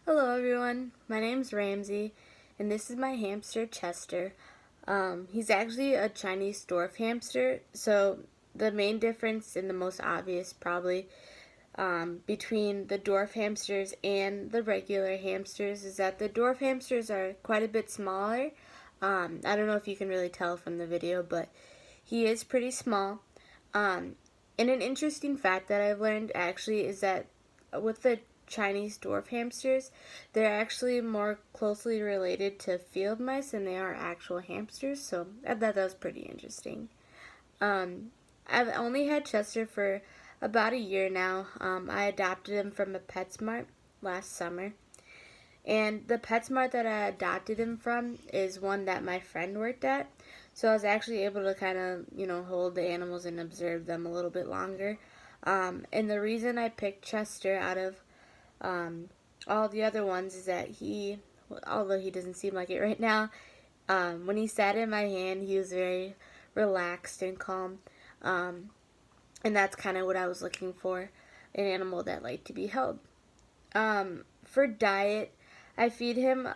Hello everyone, my name's Ramsey, and this is my hamster Chester. He's actually a Chinese dwarf hamster, so the main difference and the most obvious probably between the dwarf hamsters and the regular hamsters is that the dwarf hamsters are quite a bit smaller. I don't know if you can really tell from the video, but he is pretty small. And an interesting fact that I've learned actually is that with the Chinese dwarf hamsters, they're actually more closely related to field mice than they are actual hamsters, so I thought that was pretty interesting. Um, I've only had Chester for about a year now. I adopted him from a PetSmart last summer. And the PetSmart that I adopted him from is one that my friend worked at. So I was actually able to kind of, hold the animals and observe them a little bit longer. And the reason I picked Chester out of all the other ones is that although he doesn't seem like it right now, when he sat in my hand, he was very relaxed and calm. And that's kind of what I was looking for, an animal that liked to be held. For diet, I feed him,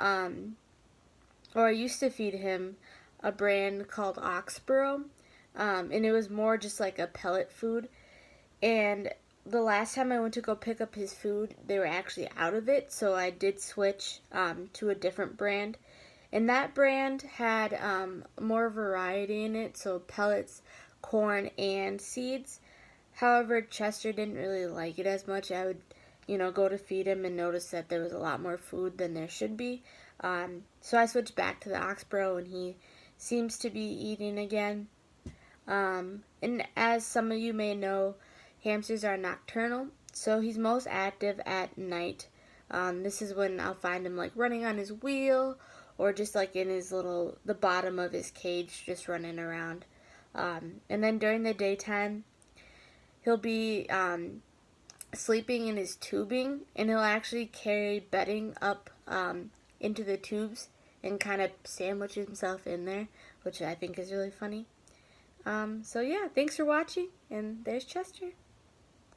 or I used to feed him a brand called Oxborough, and it was more just like a pellet food. And the last time I went to go pick up his food, they were actually out of it, so I did switch to a different brand. And that brand had more variety in it, so pellets, corn, and seeds. However, Chester didn't really like it as much. I would, go to feed him and notice that there was a lot more food than there should be. So I switched back to the Oxborough, and he seems to be eating again. And as some of you may know, hamsters are nocturnal, so he's most active at night. This is when I'll find him like running on his wheel or just like in the bottom of his cage just running around. And then during the daytime, he'll be sleeping in his tubing, and he'll actually carry bedding up into the tubes and kind of sandwich himself in there, which I think is really funny. So yeah, thanks for watching, and there's Chester.